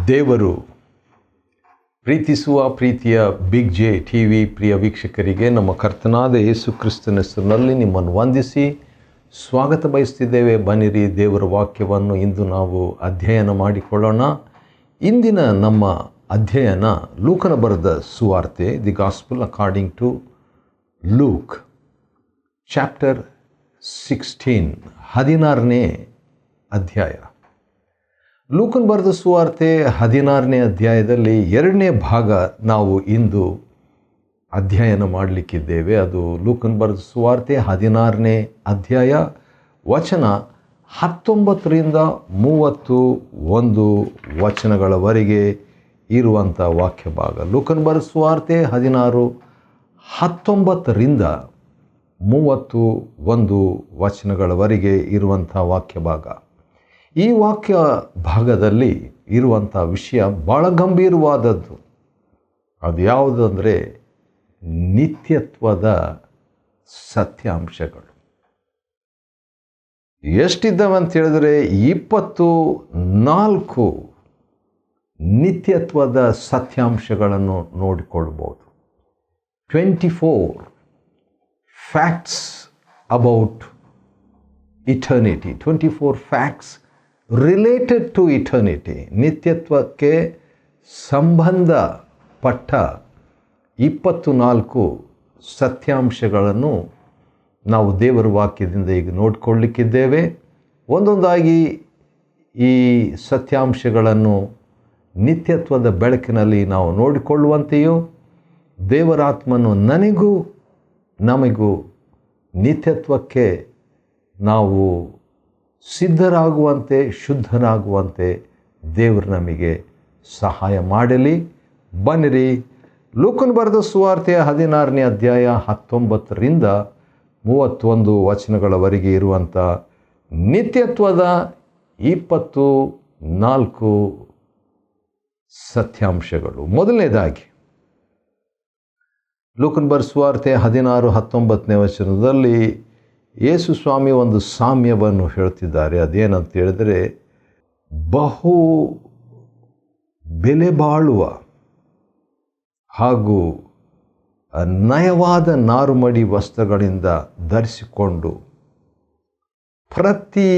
ದೇವರು ಪ್ರೀತಿಸುವ ಪ್ರೀತಿಯ ಬಿಗ್ ಜೆ ಟಿ ವಿ ಪ್ರಿಯ ವೀಕ್ಷಕರಿಗೆ ನಮ್ಮ ಕರ್ತನಾದ ಯೇಸು ಕ್ರಿಸ್ತನ ಹೆಸರಿನಲ್ಲಿ ನಿಮ್ಮನ್ನು ವಂದಿಸಿ ಸ್ವಾಗತ ಬಯಸ್ತಿದ್ದೇವೆ. ಬನ್ನಿರಿ, ದೇವರ ವಾಕ್ಯವನ್ನು ಇಂದು ನಾವು ಅಧ್ಯಯನ ಮಾಡಿಕೊಳ್ಳೋಣ. ಇಂದಿನ ನಮ್ಮ ಅಧ್ಯಯನ ಲೂಕನ ಬರೆದ ಸುವಾರ್ತೆ, the gospel according to Luke, chapter 16, 16ನೇ ಅಧ್ಯಾಯ. ಲೂಕನ್ ಬರೆದ ಸುವಾರ್ತೆ 16ನೇ ಅಧ್ಯಾಯದಲ್ಲಿ 2ನೇ ಭಾಗ ನಾವು ಇಂದು ಅಧ್ಯಯನ ಮಾಡಲಿಕ್ಕಿದ್ದೇವೆ. ಅದು ಲೂಕನ್ ಬರೆದ ಸುವಾರ್ತೆ 16ನೇ ಅಧ್ಯಾಯ, ವಚನ 19ರಿಂದ 31 ವಚನಗಳವರೆಗೆ ಇರುವಂಥ ವಾಕ್ಯ ಭಾಗ. ಲೂಕನ್ ಬರೆದ ಸುವಾರ್ತೆ 16, 19ರಿಂದ 31 ವಚನಗಳವರೆಗೆ ಇರುವಂಥ ವಾಕ್ಯ ಭಾಗ. ಈ ವಾಕ್ಯ ಭಾಗದಲ್ಲಿ ಇರುವಂಥ ವಿಷಯ ಭಾಳ ಗಂಭೀರವಾದದ್ದು. ಅದು ಯಾವುದಂದರೆ ನಿತ್ಯತ್ವದ ಸತ್ಯಾಂಶಗಳು. ಎಷ್ಟಿದ್ದಾವೆ ಅಂತ ಹೇಳಿದ್ರೆ 24 ನಿತ್ಯತ್ವದ ಸತ್ಯಾಂಶಗಳನ್ನು ನೋಡಿಕೊಳ್ಬೋದು. 24 facts about eternity, 24 facts related to eternity. ನಿತ್ಯತ್ವಕ್ಕೆ ಸಂಬಂಧಪಟ್ಟ 24 ಸತ್ಯಾಂಶಗಳನ್ನು ನಾವು ದೇವರ ವಾಕ್ಯದಿಂದ ಈಗ ನೋಡಿಕೊಳ್ಳಲಿಕ್ಕಿದ್ದೇವೆ. ಒಂದೊಂದಾಗಿ ಈ ಸತ್ಯಾಂಶಗಳನ್ನು ನಿತ್ಯತ್ವದ ಬೆಳಕಿನಲ್ಲಿ ನಾವು ನೋಡಿಕೊಳ್ಳುವಂತೆಯೂ ದೇವರಾತ್ಮನು ನನಗೂ ನಮಗೂ ನಿತ್ಯತ್ವಕ್ಕೆ ನಾವು ಸಿದ್ಧರಾಗುವಂತೆ, ಶುದ್ಧರಾಗುವಂತೆ ದೇವರು ನಮಗೆ ಸಹಾಯ ಮಾಡಲಿ. ಬನ್ನಿರಿ, ಲೂಕನ್ ಬರೆದ ಸುವಾರ್ತೆಯ 16ನೇ ಅಧ್ಯಾಯ 19ರಿಂದ 31 ವಚನಗಳವರೆಗೆ ಇರುವಂಥ ನಿತ್ಯತ್ವದ 24 ಸತ್ಯಾಂಶಗಳು. ಮೊದಲನೇದಾಗಿ ಲೂಕನ್ ಬರೆದ ಸುವಾರ್ತೆ 16, 19ನೇ ವಚನದಲ್ಲಿ ಯೇಸು ಸ್ವಾಮಿ ಒಂದು ಸಾಮ್ಯವನ್ನು ಹೇಳ್ತಿದ್ದಾರೆ. ಅದೇನಂತ ಹೇಳಿದರೆ, ಬಹು ಬೆಲೆ ಬಾಳುವ ಹಾಗೂ ನಯವಾದ ನಾರುಮಡಿ ವಸ್ತ್ರಗಳಿಂದ ಧರಿಸಿಕೊಂಡು ಪ್ರತಿ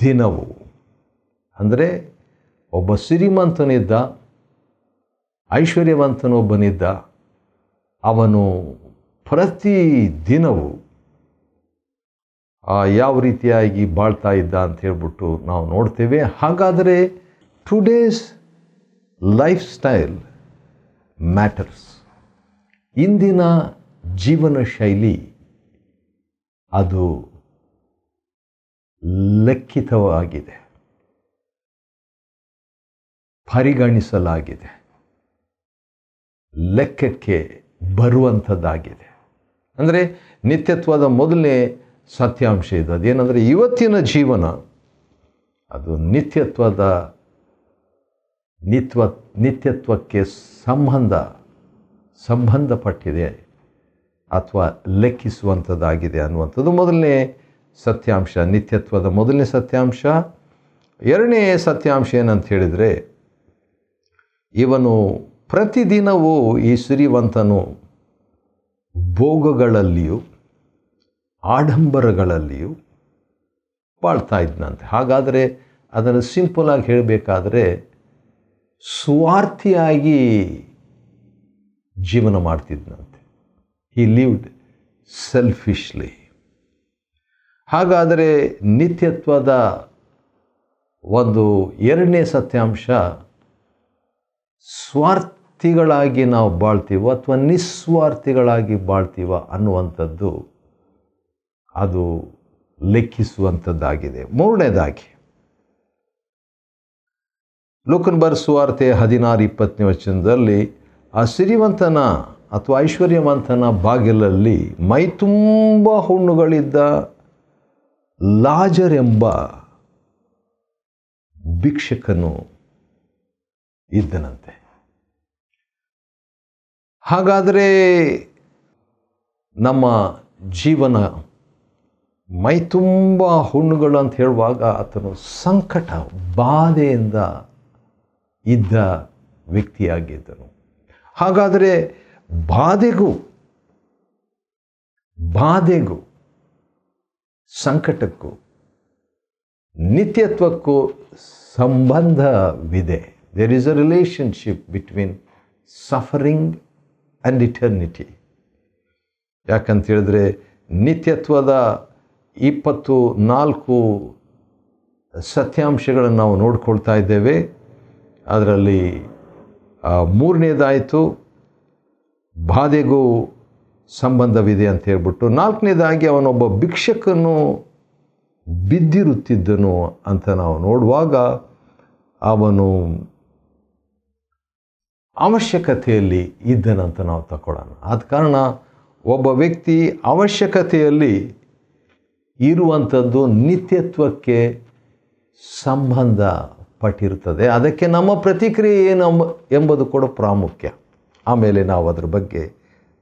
ದಿನವೂ, ಅಂದರೆ ಒಬ್ಬ ಶ್ರೀಮಂತನಿದ್ದ, ಐಶ್ವರ್ಯವಂತನೊಬ್ಬನಿದ್ದ, ಅವನು ಪ್ರತಿ ದಿನವೂ ಯಾವ ರೀತಿಯಾಗಿ ಬಾಳ್ತಾ ಇದ್ದ ಅಂತ ಹೇಳ್ಬಿಟ್ಟು ನಾವು ನೋಡ್ತೇವೆ. ಹಾಗಾದರೆ ಟುಡೇಸ್ ಲೈಫ್ ಸ್ಟೈಲ್ ಮ್ಯಾಟರ್ಸ್. ಇಂದಿನ ಜೀವನ ಶೈಲಿ ಅದು ಲೆಕ್ಕಿತವಾಗಿದೆ, ಪರಿಗಣಿಸಲಾಗಿದೆ, ಲೆಕ್ಕಕ್ಕೆ ಬರುವಂಥದ್ದಾಗಿದೆ. ಅಂದರೆ ನಿತ್ಯತ್ವದ ಮೊದಲನೇ ಸತ್ಯಾಂಶ ಇದು. ಅದೇನೆಂದರೆ ಇವತ್ತಿನ ಜೀವನ ಅದು ನಿತ್ಯತ್ವಕ್ಕೆ ಸಂಬಂಧಪಟ್ಟಿದೆ ಅಥವಾ ಲೆಕ್ಕಿಸುವಂಥದ್ದಾಗಿದೆ ಅನ್ನುವಂಥದ್ದು ಮೊದಲನೇ ಸತ್ಯಾಂಶ, ನಿತ್ಯತ್ವದ ಮೊದಲನೇ ಸತ್ಯಾಂಶ. ಎರಡನೇ ಸತ್ಯಾಂಶ ಏನಂತ ಹೇಳಿದರೆ, ಇವನು ಪ್ರತಿದಿನವೂ ಈ ಶ್ರೀಮಂತನು ಭೋಗಗಳಲ್ಲಿಯೂ ಆಡಂಬರಗಳಲ್ಲಿಯೂ ಬಾಳ್ತಾ ಇದ್ನಂತೆ. ಹಾಗಾದರೆ ಅದನ್ನು ಸಿಂಪಲಾಗಿ ಹೇಳಬೇಕಾದ್ರೆ ಸ್ವಾರ್ಥಿಯಾಗಿ ಜೀವನ ಮಾಡ್ತಿದ್ನಂತೆ. He lived selfishly. ಹಾಗಾದರೆ ನಿತ್ಯತ್ವದ ಒಂದು ಎರಡನೇ ಸತ್ಯಾಂಶ, ಸ್ವಾರ್ಥಿಗಳಾಗಿ ನಾವು ಬಾಳ್ತೀವೋ ಅಥವಾ ನಿಸ್ವಾರ್ಥಿಗಳಾಗಿ ಬಾಳ್ತೀವ ಅನ್ನುವಂಥದ್ದು ಅದು ಲೆಕ್ಕಿಸುವಂಥದ್ದಾಗಿದೆ. ಮೂರನೇದಾಗಿ ಲೂಕನ್ ಬರೆದ ಸುವಾರ್ತೆ 16, 20ನೇ ವಚನದಲ್ಲಿ ಆ ಸಿರಿವಂತನ ಅಥವಾ ಐಶ್ವರ್ಯವಂತನ ಬಾಗಿಲಲ್ಲಿ ಮೈ ತುಂಬ ಹುಣ್ಣುಗಳಿದ್ದ ಲಾಜರ್ ಎಂಬ ಭಿಕ್ಷಕನು ಇದ್ದನಂತೆ. ಹಾಗಾದರೆ ನಮ್ಮ ಜೀವನ ಮೈ ತುಂಬ ಹುಣ್ಣುಗಳು ಅಂತ ಹೇಳುವಾಗ ಆತನು ಸಂಕಟ ಬಾಧೆಯಿಂದ ಇದ್ದ ವ್ಯಕ್ತಿಯಾಗಿದ್ದನು. ಹಾಗಾದರೆ ಬಾಧೆಗೂ ಸಂಕಟಕ್ಕೂ ನಿತ್ಯತ್ವಕ್ಕೂ ಸಂಬಂಧವಿದೆ. There is a relationship between suffering and eternity. ಯಾಕಂತ ಹೇಳಿದ್ರೆ ನಿತ್ಯತ್ವದ 24 ಸತ್ಯಾಂಶಗಳನ್ನು ನಾವು ನೋಡ್ಕೊಳ್ತಾ ಇದ್ದೇವೆ. ಅದರಲ್ಲಿ 3ನೇದಾಯಿತು ಬಾಧೆಗೂ ಸಂಬಂಧವಿದೆ ಅಂತ ಹೇಳ್ಬಿಟ್ಟು, 4ನೇದಾಗಿ ಅವನೊಬ್ಬ ಭಿಕ್ಷಕನು ಬಿದ್ದಿರುತ್ತಿದ್ದನು ಅಂತ ನಾವು ನೋಡುವಾಗ ಅವನು ಅವಶ್ಯಕತೆಯಲ್ಲಿ ಇದ್ದನಂತ ನಾವು ತಗೊಳ್ಳೋಣ. ಆದ ಕಾರಣ ಒಬ್ಬ ವ್ಯಕ್ತಿ ಅವಶ್ಯಕತೆಯಲ್ಲಿ ಇರುವಂಥದ್ದು ನಿತ್ಯತ್ವಕ್ಕೆ ಸಂಬಂಧಪಟ್ಟಿರುತ್ತದೆ. ಅದಕ್ಕೆ ನಮ್ಮ ಪ್ರತಿಕ್ರಿಯೆ ಏನು ಎಂಬುದು ಕೂಡ ಪ್ರಾಮುಖ್ಯ. ಆಮೇಲೆ ನಾವು ಅದರ ಬಗ್ಗೆ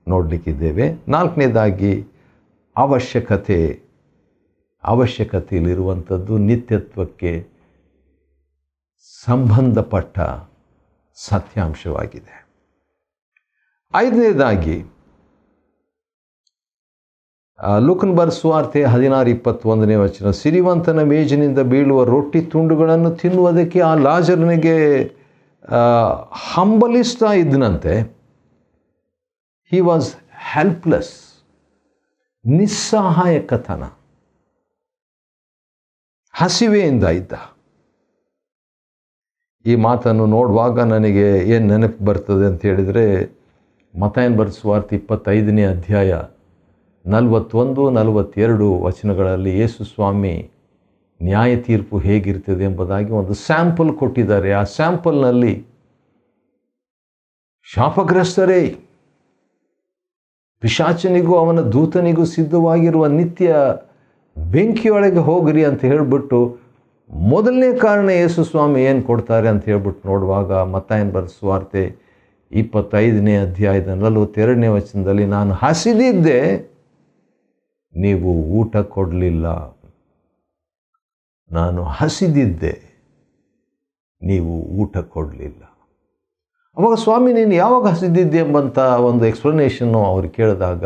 ನೋಡಲಿಕ್ಕಿದ್ದೇವೆ. 4ನೇದಾಗಿ ಅವಶ್ಯಕತೆಯಲ್ಲಿರುವಂಥದ್ದು ನಿತ್ಯತ್ವಕ್ಕೆ ಸಂಬಂಧಪಟ್ಟ ಸತ್ಯಾಂಶವಾಗಿದೆ. 5ನೇದಾಗಿ ಲೂಕನ ಬರೆದ ಸುವಾರ್ತೆ 16:21 ಸಿರಿವಂತನ ಮೇಜಿನಿಂದ ಬೀಳುವ ರೊಟ್ಟಿ ತುಂಡುಗಳನ್ನು ತಿನ್ನುವುದಕ್ಕೆ ಆ ಲಾಜರನಿಗೆ ಹಂಬಲಿಸ್ತಾ ಇದ್ದನಂತೆ. ಹಿ ವಾಸ್ ಹೆಲ್ಪ್ಲೆಸ್, ನಿಸ್ಸಹಾಯಕತನ, ಹಸಿವೆಯಿಂದ ಇದ್ದ. ಈ ಮಾತನ್ನು ನೋಡುವಾಗ ನನಗೆ ಏನು ನೆನಪು ಬರ್ತದೆ ಅಂತ ಹೇಳಿದರೆ, ಮತ್ತಾಯನ ಬರೆದ ಸುವಾರ್ತೆ 25ನೇ ಅಧ್ಯಾಯ 41-42 ಯೇಸು ಸ್ವಾಮಿ ನ್ಯಾಯ ತೀರ್ಪು ಹೇಗಿರ್ತದೆ ಎಂಬುದಾಗಿ ಒಂದು ಸ್ಯಾಂಪಲ್ ಕೊಟ್ಟಿದ್ದಾರೆ. ಆ ಸ್ಯಾಂಪಲ್ನಲ್ಲಿ ಶಾಪಗ್ರಸ್ತರೇ, ಪಿಶಾಚನಿಗೂ ಅವನ ದೂತನಿಗೂ ಸಿದ್ಧವಾಗಿರುವ ನಿತ್ಯ ಬೆಂಕಿಯೊಳಗೆ ಹೋಗ್ರಿ ಅಂತ ಹೇಳಿಬಿಟ್ಟು ಮೊದಲನೇ ಕಾರಣ ಯೇಸು ಸ್ವಾಮಿ ಏನು ಕೊಡ್ತಾರೆ ಅಂತ ಹೇಳ್ಬಿಟ್ಟು ನೋಡುವಾಗ, ಮತ್ತಾಯನ ಬರೆದ ಸುವಾರ್ತೆ 25ನೇ ಅಧ್ಯಾಯದ 42 ನಾನು ಹಸಿದಿದ್ದೆ, ನೀವು ಊಟ ಕೊಡಲಿಲ್ಲ. ನಾನು ಹಸಿದಿದ್ದೆ, ನೀವು ಊಟ ಕೊಡಲಿಲ್ಲ. ಅವಾಗ ಸ್ವಾಮಿ ನೀನು ಯಾವಾಗ ಹಸಿದಿದ್ದೆ ಎಂಬಂಥ ಒಂದು ಎಕ್ಸ್ಪ್ಲನೇಷನ್ನು ಅವ್ರು ಕೇಳಿದಾಗ,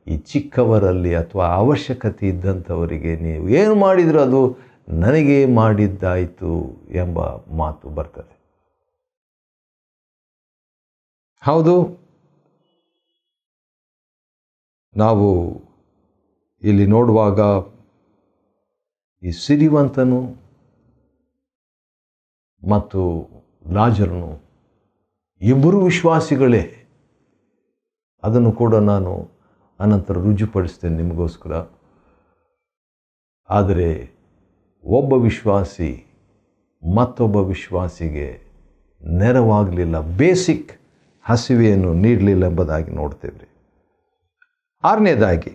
ಈ ಚಿಕ್ಕವರಲ್ಲಿ ಅಥವಾ ಅವಶ್ಯಕತೆ ಇದ್ದಂಥವರಿಗೆ ನೀವು ಏನು ಮಾಡಿದರೂ ಅದು ನನಗೆ ಮಾಡಿದ್ದಾಯಿತು ಎಂಬ ಮಾತು ಬರ್ತದೆ. ಹೌದು, ನಾವು ಇಲ್ಲಿ ನೋಡುವಾಗ ಈ ಸಿರಿವಂತನು ಮತ್ತು ಲಾಜರನು ಇಬ್ಬರು ವಿಶ್ವಾಸಿಗಳೇ. ಅದನ್ನು ಕೂಡ ನಾನು ಅನಂತರ ರುಜುಪಡಿಸ್ತೇನೆ ನಿಮಗೋಸ್ಕರ. ಆದರೆ ಒಬ್ಬ ವಿಶ್ವಾಸಿ ಮತ್ತೊಬ್ಬ ವಿಶ್ವಾಸಿಗೆ ನೆರವಾಗಲಿಲ್ಲ, ಬೇಸಿಕ್ ಹಸಿವೆಯನ್ನು ನೀಡಲಿಲ್ಲ ಎಂಬುದಾಗಿ ನೋಡ್ತೇವೆ. 6ನೇದಾಗಿ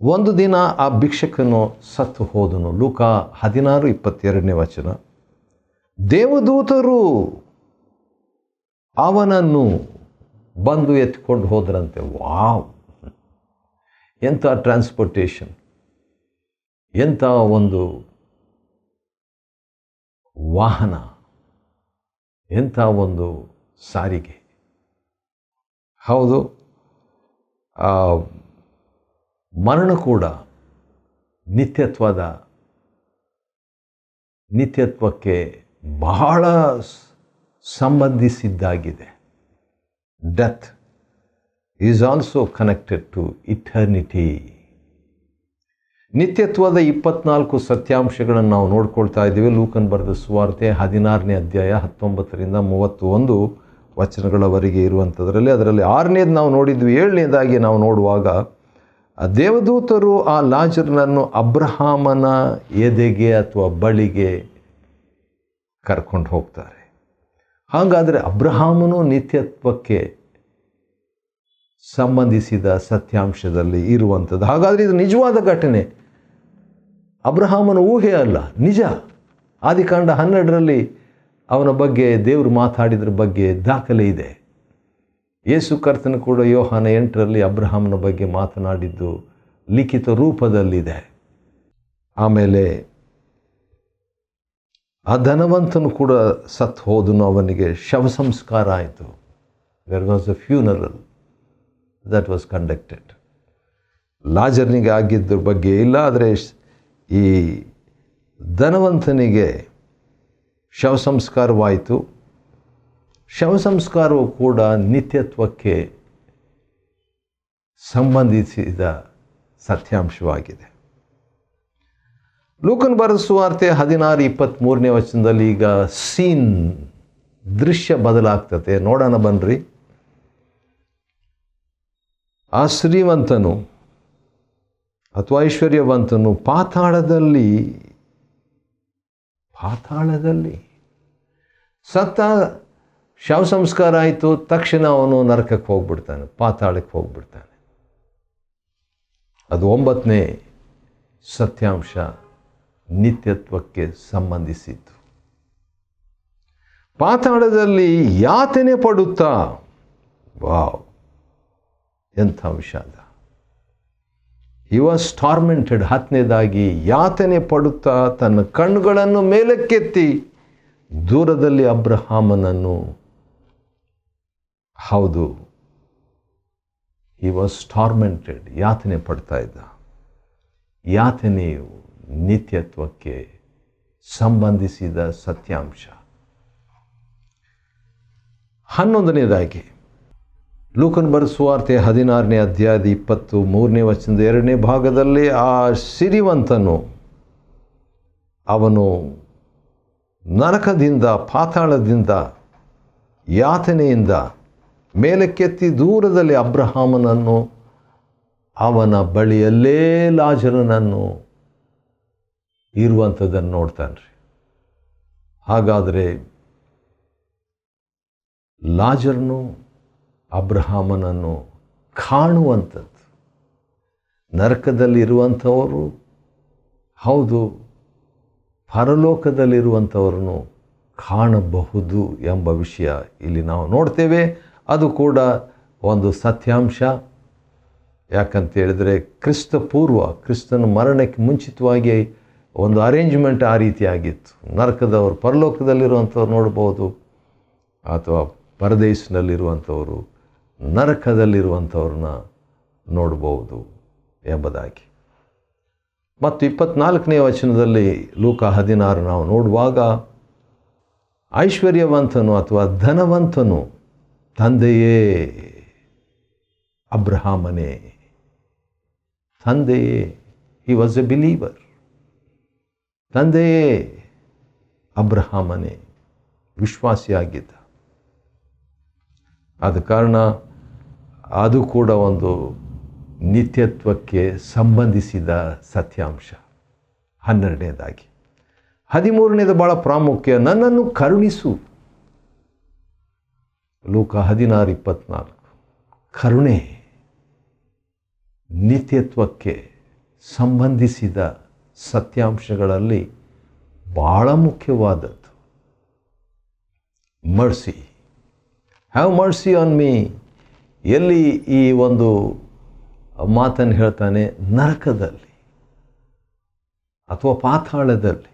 ಒಂದು ದಿನ ಆ ಭಿಕ್ಷಕನು ಸತ್ತು ಹೋದನು. ಲೂಕ 16:22 ದೇವದೂತರು ಅವನನ್ನು ಬಂದು ಎತ್ಕೊಂಡು ಹೋದ್ರಂತೆ. ವಾವ್, ಎಂಥ ಟ್ರಾನ್ಸ್ಪೋರ್ಟೇಷನ್, ಎಂಥ ಒಂದು ವಾಹನ, ಎಂಥ ಒಂದು ಸಾರಿಗೆ. ಹೌದು, ಮರಣ ಕೂಡ ನಿತ್ಯತ್ವಕ್ಕೆ ಬಹಳ ಸಂಬಂಧಿಸಿದ್ದಾಗಿದೆ. Death is also connected to eternity. ನಿತ್ಯತ್ವದ 24 ಸತ್ಯಾಂಶಗಳನ್ನು ನಾವು ನೋಡ್ಕೊಳ್ತಾ ಇದ್ದೀವಿ. ಲೂಕನ್ ಬರೆದ ಸುವಾರ್ತೆ 16ನೇ ಅಧ್ಯಾಯ 19-31 ಇರುವಂಥದ್ರಲ್ಲಿ. ಅದರಲ್ಲಿ 6ನೇದು ನಾವು ನೋಡಿದ್ವಿ. 7ನೇದಾಗಿ ನಾವು ನೋಡುವಾಗ ದೇವದೂತರು ಆ ಲಾಜರನನ್ನು ಅಬ್ರಹಾಮನ ಎದೆಗೆ ಅಥವಾ ಬಳಿಗೆ ಕರ್ಕೊಂಡು ಹೋಗ್ತಾರೆ. ಹಾಗಾದರೆ ಅಬ್ರಹಾಮನು ನಿತ್ಯತ್ವಕ್ಕೆ ಸಂಬಂಧಿಸಿದ ಸತ್ಯಾಂಶದಲ್ಲಿ ಇರುವಂಥದ್ದು. ಹಾಗಾದರೆ ಇದು ನಿಜವಾದ ಘಟನೆ, ಅಬ್ರಹಾಮನ ಊಹೆ ಅಲ್ಲ, ನಿಜ. ಆದಿಕಾಂಡ 12ರಲ್ಲಿ ಅವನ ಬಗ್ಗೆ ದೇವರು ಮಾತಾಡಿದ್ರ ಬಗ್ಗೆ ದಾಖಲೆ ಇದೆ. ಯೇಸು ಕರ್ತನು ಕೂಡ ಯೋಹಾನ 8ರಲ್ಲಿ ಅಬ್ರಹಾಮನ ಬಗ್ಗೆ ಮಾತನಾಡಿದ್ದು ಲಿಖಿತ ರೂಪದಲ್ಲಿದೆ. ಆಮೇಲೆ ಆ ಧನವಂತನು ಕೂಡ ಸತ್ತು ಹೋದನು, ಅವನಿಗೆ ಶವ ಸಂಸ್ಕಾರ ಆಯಿತು. There was a funeral that was conducted. ಲಾಜರ್ನಿಗೆ ಆಗಿದ್ದ್ರ ಬಗ್ಗೆ ಇಲ್ಲ, ಆದರೆ ಈ ಧನವಂತನಿಗೆ ಶವ ಸಂಸ್ಕಾರವಾಯಿತು. ಶವ ಸಂಸ್ಕಾರವು ಕೂಡ ನಿತ್ಯತ್ವಕ್ಕೆ ಸಂಬಂಧಿಸಿದ ಸತ್ಯಾಂಶವಾಗಿದೆ. ಲೂಕನ ಬರೆದ ಸುವಾರ್ತೆ 16:23 ವಚನದಲ್ಲಿ ಈಗ ಸೀನ್, ದೃಶ್ಯ ಬದಲಾಗ್ತದೆ. ನೋಡೋಣ ಬನ್ರಿ. ಆ ಶ್ರೀಮಂತನು ಅಥವಾ ಐಶ್ವರ್ಯವಂತನು ಪಾತಾಳದಲ್ಲಿ ಸತ್ತ, ಶವ ಸಂಸ್ಕಾರ ಆಯಿತು, ತಕ್ಷಣ ಅವನು ನರಕಕ್ಕೆ ಹೋಗ್ಬಿಡ್ತಾನೆ, ಪಾತಾಳಕ್ಕೆ ಹೋಗ್ಬಿಡ್ತಾನೆ. ಅದು 9ನೇ ಸತ್ಯಾಂಶ, ನಿತ್ಯತ್ವಕ್ಕೆ ಸಂಬಂಧಿಸಿದ್ದು. ಪಾತಾಳದಲ್ಲಿ ಯಾತನೆ ಪಡುತ್ತಾ, ವಾವ್, ಎಂಥ ವಿಷಾದ. He was ಟಾರ್ಮೆಂಟೆಡ್. 10ನೇದಾಗಿ ಯಾತನೆ ಪಡುತ್ತಾ ತನ್ನ ಕಣ್ಣುಗಳನ್ನು ಮೇಲಕ್ಕೆತ್ತಿ ದೂರದಲ್ಲಿ ಅಬ್ರಹಾಮನನ್ನು, ಹೌದು, ಹಿ ವಾಸ್ ಟಾರ್ಮೆಂಟೆಡ್, ಯಾತನೆ ಪಡ್ತಾ ಇದ್ದ. ಯಾತನೆಯು ನಿತ್ಯತ್ವಕ್ಕೆ ಸಂಬಂಧಿಸಿದ ಸತ್ಯಾಂಶ. 11ನೇದಾಗಿ ಲೂಕನ ಬರೆದ ಸುವಾರ್ತೆ 16ನೇ ಅಧ್ಯಾಯದ 23ನೇ ವಚನದ 2ನೇ ಭಾಗದಲ್ಲಿ ಆ ಸಿರಿವಂತನು, ಅವನು ನರಕದಿಂದ, ಪಾತಾಳದಿಂದ, ಯಾತನೆಯಿಂದ ಮೇಲಕ್ಕೆತ್ತಿ ದೂರದಲ್ಲಿ ಅಬ್ರಹಾಮನನ್ನು, ಅವನ ಬಳಿಯಲ್ಲೇ ಲಾಜರನನ್ನು ಇರುವಂಥದ್ದನ್ನು ನೋಡ್ತಾನೆ ರೀ. ಹಾಗಾದರೆ ಲಾಜರನು ಅಬ್ರಹಾಮನನ್ನು ಕಾಣುವಂಥದ್ದು, ನರಕದಲ್ಲಿರುವಂಥವರು, ಹೌದು, ಪರಲೋಕದಲ್ಲಿರುವಂಥವ್ರನ್ನು ಕಾಣಬಹುದು ಎಂಬ ವಿಷಯ ಇಲ್ಲಿ ನಾವು ನೋಡ್ತೇವೆ. ಅದು ಕೂಡ ಒಂದು ಸತ್ಯಾಂಶ. ಯಾಕಂತೇಳಿದರೆ ಕ್ರಿಸ್ತನ ಮರಣಕ್ಕೆ ಮುಂಚಿತವಾಗಿ ಒಂದು ಅರೇಂಜ್ಮೆಂಟ್ ಆ ರೀತಿಯಾಗಿತ್ತು. ನರಕದವರು ಪರಲೋಕದಲ್ಲಿರುವಂಥವ್ರು ನೋಡ್ಬೋದು, ಅಥವಾ ಪರದೇಶದಲ್ಲಿರುವಂಥವರು ನರಕದಲ್ಲಿರುವಂಥವ್ರನ್ನ ನೋಡ್ಬೋದು ಎಂಬುದಾಗಿ. ಮತ್ತು 24ನೇ ವಚನದಲ್ಲಿ ಲೂಕ 16 ನಾವು ನೋಡುವಾಗ ಐಶ್ವರ್ಯವಂತನು ಅಥವಾ ಧನವಂತನು, ತಂದೆಯೇ ಅಬ್ರಹಾಮನೇ, ತಂದೆಯೇ, ಹಿ ವಾಸ್ ಎ ಬಿಲೀವರ್, ತಂದೆಯೇ ಅಬ್ರಹಾಮನೇ, ವಿಶ್ವಾಸಿಯಾಗಿದ್ದ. ಆದ ಕಾರಣ ಅದು ಕೂಡ ಒಂದು ನಿತ್ಯತ್ವಕ್ಕೆ ಸಂಬಂಧಿಸಿದ ಸತ್ಯಾಂಶ. 12ನೇದಾಗಿ 13ನೇದು ಭಾಳ ಪ್ರಾಮುಖ್ಯ, ನನ್ನನ್ನು ಕರುಣಿಸು. ಲೂಕ 16:24. ಕರುಣೆ ನಿತ್ಯತ್ವಕ್ಕೆ ಸಂಬಂಧಿಸಿದ ಸತ್ಯಾಂಶಗಳಲ್ಲಿ ಭಾಳ ಮುಖ್ಯವಾದದ್ದು. Mercy, have mercy on me. ಎಲ್ಲಿ ಈ ಒಂದು ಮಾತನ್ನು ಹೇಳ್ತಾನೆ? ನರಕದಲ್ಲಿ ಅಥವಾ ಪಾತಾಳದಲ್ಲಿ.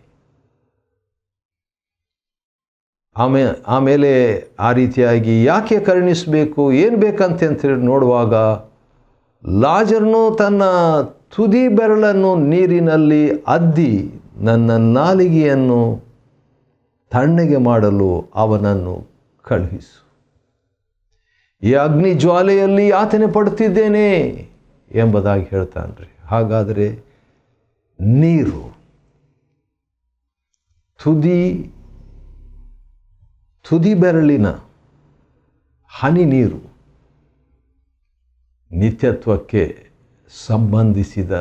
ಆಮೇಲೆ ಆ ರೀತಿಯಾಗಿ ಯಾಕೆ ಕರುಣಿಸಬೇಕು, ಏನು ಬೇಕಂತೇಳಿ ನೋಡುವಾಗ ಲಾಜರನು ತನ್ನ ತುದಿ ಬೆರಳನ್ನು ನೀರಿನಲ್ಲಿ ಅದ್ದಿ ನನ್ನ ನಾಲಿಗೆಯನ್ನು ತಣ್ಣಗೆ ಮಾಡಲು ಅವನನ್ನು ಕಳುಹಿಸು. ಈ ಅಗ್ನಿ ಜ್ವಾಲೆಯಲ್ಲಿ ಯಾತನೆ ಪಡುತ್ತಿದ್ದೇನೆ ಎಂಬುದಾಗಿ ಹೇಳ್ತಾನೆ ರೀ. ಹಾಗಾದರೆ ನೀರು, ತುದಿ ಬೆರಳಿನ ಹನಿ ನೀರು ನಿತ್ಯತ್ವಕ್ಕೆ ಸಂಬಂಧಿಸಿದ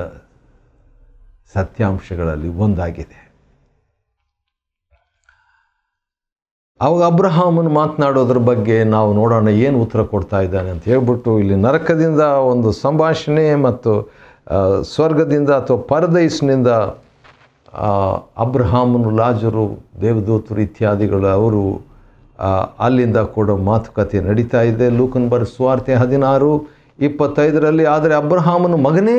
ಸತ್ಯಾಂಶಗಳಲ್ಲಿ ಒಂದಾಗಿದೆ. ಅವಾಗ ಅಬ್ರಹಾಮನು ಮಾತನಾಡೋದ್ರ ಬಗ್ಗೆ ನಾವು ನೋಡೋಣ ಏನು ಉತ್ತರ ಕೊಡ್ತಾ ಇದ್ದಾನೆ ಅಂತ ಹೇಳ್ಬಿಟ್ಟು, ಇಲ್ಲಿ ನರಕದಿಂದ ಒಂದು ಸಂಭಾಷಣೆ ಮತ್ತು ಸ್ವರ್ಗದಿಂದ ಅಥವಾ ಪರದೈಸ್ನಿಂದ ಅಬ್ರಹಾಮನು, ಲಾಜರು, ದೇವದೂತರು ಇತ್ಯಾದಿಗಳು ಅವರು ಅಲ್ಲಿಂದ ಕೂಡ ಮಾತುಕತೆ ನಡೀತಾ ಇದೆ. ಲೂಕನ ಬರೆದ ಸುವಾರ್ತೆ 16:25 ಆದರೆ ಅಬ್ರಹಾಮನು ಮಗನೇ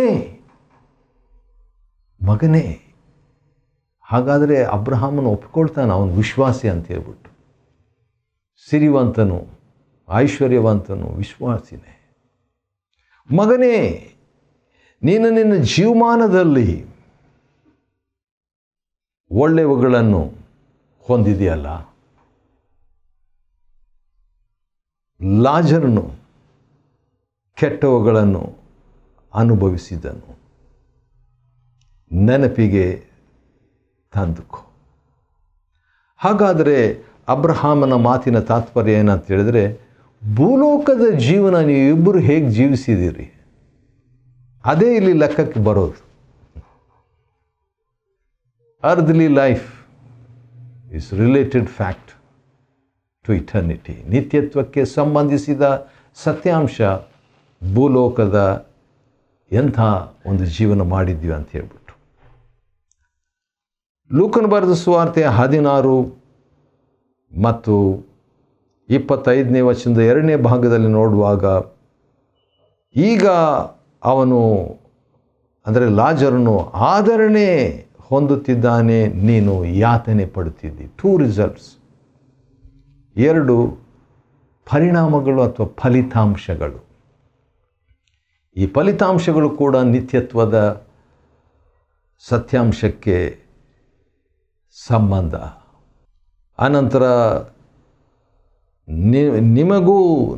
ಹಾಗಾದರೆ ಅಬ್ರಹಾಮನು ಒಪ್ಪಿಕೊಳ್ತಾನೆ ಅವನು ವಿಶ್ವಾಸಿ ಅಂತ ಹೇಳ್ಬಿಟ್ಟು. ಸಿರಿವಂತನು, ಐಶ್ವರ್ಯವಂತನು, ವಿಶ್ವಾಸಿನೇ. ಮಗನೇ, ನೀನು ನಿನ್ನ ಜೀವಮಾನದಲ್ಲಿ ಒಳ್ಳೆಯವುಗಳನ್ನು ಹೊಂದಿದೆಯಲ್ಲ, ಲಾಜರನು ಕೆಟ್ಟವುಗಳನ್ನು ಅನುಭವಿಸಿದನು, ನೆನಪಿಗೆ ತಂದುಕೋ. ಹಾಗಾದರೆ ಅಬ್ರಹಾಮನ ಮಾತಿನ ತಾತ್ಪರ್ಯ ಏನಂತ ಹೇಳಿದರೆ, ಭೂಲೋಕದ ಜೀವನ ನೀವಿಬ್ಬರು ಹೇಗೆ ಜೀವಿಸಿದ್ದೀರಿ ಅದೇ ಇಲ್ಲಿ ಲೆಕ್ಕಕ್ಕೆ ಬರೋದು. Earthly life is related fact to eternity. ನಿತ್ಯತ್ವಕ್ಕೆ ಸಂಬಂಧಿಸಿದ ಸತ್ಯಾಂಶ ಭೂಲೋಕದ ಎಂಥ ಒಂದು ಜೀವನ ಮಾಡಿದ್ವಿ ಅಂತ ಹೇಳ್ಬಿಟ್ಟು. ಲೂಕನ ಬರೆದ ಸುವಾರ್ತೆ 16 ಮತ್ತು 25ನೇ ವಚನದ 2ನೇ ಭಾಗದಲ್ಲಿ ನೋಡುವಾಗ, ಈಗ ಅವನು ಅಂದರೆ ಲಾಜರನು ಆದರಣೆ ಹೊಂದುತ್ತಿದ್ದಾನೆ, ನೀನು ಯಾತನೆ ಪಡುತ್ತಿದ್ದಿ. 2 ರಿಸಲ್ಟ್ಸ್, 2 ಪರಿಣಾಮಗಳು ಅಥವಾ ಫಲಿತಾಂಶಗಳು. ಈ ಫಲಿತಾಂಶಗಳು ಕೂಡ ನಿತ್ಯತ್ವದ ಸತ್ಯಾಂಶಕ್ಕೆ ಸಂಬಂಧ. ಅನಂತರ ನಿಮಗೂ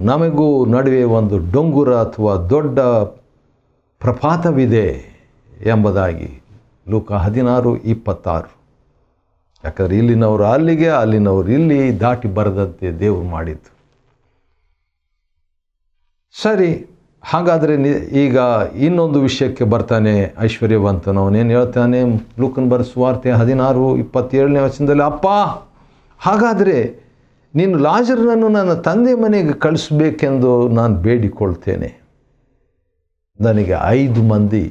ನಮಗೂ ನಡುವೆ ಒಂದು ಡೊಂಗುರ ಅಥವಾ ದೊಡ್ಡ ಪ್ರಪಾತವಿದೆ ಎಂಬುದಾಗಿ ಲೂಕ 16:26. ಯಾಕಂದರೆ ಇಲ್ಲಿನವರು ಅಲ್ಲಿಗೆ, ಅಲ್ಲಿನವರು ಇಲ್ಲಿ ದಾಟಿ ಬರದಂತೆ ದೇವರು ಮಾಡಿದ್ದು. ಸರಿ, ಹಾಗಾದರೆ ಈಗ ಇನ್ನೊಂದು ವಿಷಯಕ್ಕೆ ಬರ್ತಾನೆ ಐಶ್ವರ್ಯವಂತನು. ಅವನೇನು ಹೇಳ್ತಾನೆ? ಲೂಕನ ಬರೆದ ಸುವಾರ್ತೆ 16:27ನೇ ವಚನದಲ್ಲಿ, ಅಪ್ಪ, ಹಾಗಾದರೆ ನೀನು ಲಾಜರನನ್ನು ನನ್ನ ತಂದೆ ಮನೆಗೆ ಕಳಿಸಬೇಕೆಂದು ನಾನು ಬೇಡಿಕೊಳ್ತೇನೆ. ನನಗೆ 5 ಮಂದಿ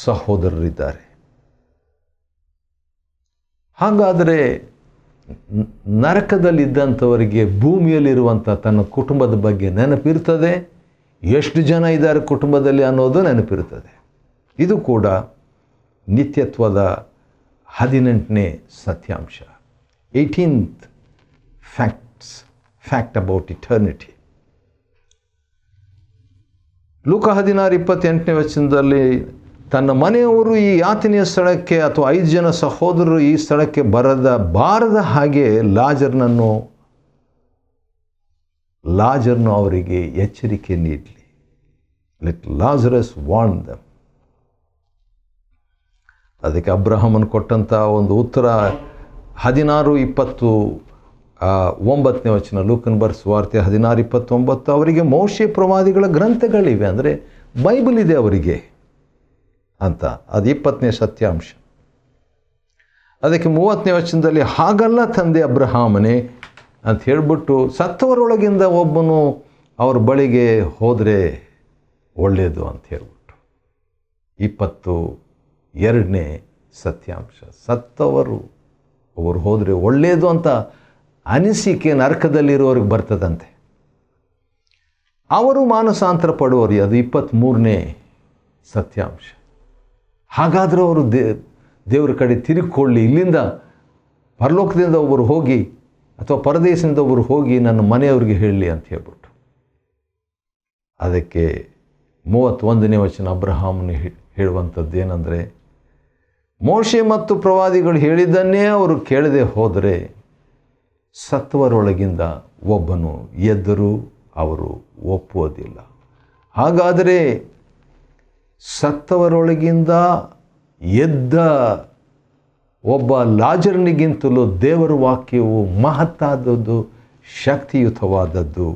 ಸಹೋದರರಿದ್ದಾರೆ. ಹಾಗಾದರೆ ನರಕದಲ್ಲಿದ್ದಂಥವರಿಗೆ ಭೂಮಿಯಲ್ಲಿರುವಂಥ ತನ್ನ ಕುಟುಂಬದ ಬಗ್ಗೆ ನೆನಪಿರ್ತದೆ, ಎಷ್ಟು ಜನ ಇದ್ದಾರೆ ಕುಟುಂಬದಲ್ಲಿ ಅನ್ನೋದು ನೆನಪಿರ್ತದೆ. ಇದು ಕೂಡ ನಿತ್ಯತ್ವದ 18ನೇ ಸತ್ಯಾಂಶ, 18th ಫ್ಯಾಕ್ಟ್ ಅಬೌಟ್ ಇಟರ್ನಿಟಿ. ಲೂಕ 16:28ನೇ ವಚನದಲ್ಲಿ, ತನ್ನ ಮನೆಯವರು ಈ ಯಾತನೆಯ ಸ್ಥಳಕ್ಕೆ ಅಥವಾ 5 ಜನ ಸಹೋದರರು ಈ ಸ್ಥಳಕ್ಕೆ ಬಾರದ ಹಾಗೆ ಲಾಜರ್ನು ಅವರಿಗೆ ಎಚ್ಚರಿಕೆ ನೀಡಲಿ. Let Lazarus warn them. ಅದಕ್ಕೆ ಅಬ್ರಹಾಮನು ಕೊಟ್ಟಂಥ ಒಂದು ಉತ್ತರ 16:29ನೇ ವಚನ, ಲೂಕನ ಬರೆದ ಸುವಾರ್ತೆ 16:29. ಅವರಿಗೆ ಮೋಶೆ ಪ್ರವಾದಿಗಳ ಗ್ರಂಥಗಳಿವೆ, ಅಂದರೆ ಬೈಬಲ್ ಇದೆ ಅವರಿಗೆ ಅಂತ. ಅದು 20ನೇ ಸತ್ಯಾಂಶ. ಅದಕ್ಕೆ 30ನೇ ವಚನದಲ್ಲಿ, ಹಾಗಲ್ಲ ತಂದೆ ಅಬ್ರಹಾಮನೇ ಅಂತ ಹೇಳಿಬಿಟ್ಟು, ಸತ್ತವರೊಳಗಿಂದ ಒಬ್ಬನು ಅವ್ರ ಬಳಿಗೆ ಹೋದರೆ ಒಳ್ಳೆಯದು ಅಂತ ಹೇಳ್ಬಿಟ್ಟು 22ನೇ ಸತ್ಯಾಂಶ. ಸತ್ತವರು ಅವರು ಹೋದರೆ ಒಳ್ಳೆಯದು ಅಂತ ಅನಿಸಿಕೆ ನರಕದಲ್ಲಿರೋರಿಗೆ ಬರ್ತದಂತೆ. ಅವರು ಮಾನಸಾಂತರ ಪಡುವರು, ಅದು 23ನೇ ಸತ್ಯಾಂಶ. ಹಾಗಾದರೆ ಅವರು ದೇವರ ಕಡೆ ತಿರುಗಿಕೊಳ್ಳಿ, ಇಲ್ಲಿಂದ ಪರಲೋಕದಿಂದ ಒಬ್ಬರು ಹೋಗಿ ಅಥವಾ ಪರದೇಶದಿಂದ ಒಬ್ಬರು ಹೋಗಿ ನನ್ನ ಮನೆಯವ್ರಿಗೆ ಹೇಳಲಿ ಅಂತ ಹೇಳ್ಬಿಟ್ಟು. ಅದಕ್ಕೆ 31ನೇ ವಚನ ಅಬ್ರಹಾಮನು ಹೇಳುವಂಥದ್ದು ಏನಂದರೆ, ಮೋಶೆ ಮತ್ತು ಪ್ರವಾದಿಗಳು ಹೇಳಿದ್ದನ್ನೇ ಅವರು ಕೇಳದೆ ಹೋದರೆ ಸತ್ತವರೊಳಗಿಂದ ಒಬ್ಬನು ಎದ್ದರೂ ಅವರು ಒಪ್ಪುವುದಿಲ್ಲ. ಹಾಗಾದರೆ ಸತ್ತವರೊಳಗಿಂದ ಎದ್ದ ಒಬ್ಬ ಲಾಜರನಿಗಿಂತಲೂ ದೇವರ ವಾಕ್ಯವು ಮಹತ್ತಾದದ್ದು, ಶಕ್ತಿಯುತವಾದದ್ದು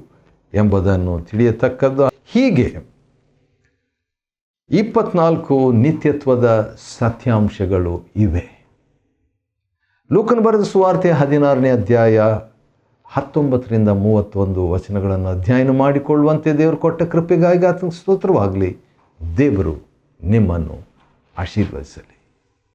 ಎಂಬುದನ್ನು ತಿಳಿಯತಕ್ಕದ್ದು. ಹೀಗೆ 24 ನಿತ್ಯತ್ವದ ಸತ್ಯಾಂಶಗಳು ಇವೆ. ಲೂಕನ ಬರೆದ ಸುವಾರ್ತೆ 16ನೇ ಅಧ್ಯಾಯ 19ರಿಂದ 31 ವಚನಗಳನ್ನು ಅಧ್ಯಯನ ಮಾಡಿಕೊಳ್ಳುವಂತೆ ದೇವರು ಕೊಟ್ಟ ಕೃಪೆಗಾಗಿ ಆತನಿಗೆ ಸ್ತೋತ್ರವಾಗಲಿ. ದೇವರು ನಿಮ್ಮನ್ನು ಆಶೀರ್ವದಿಸಲಿ.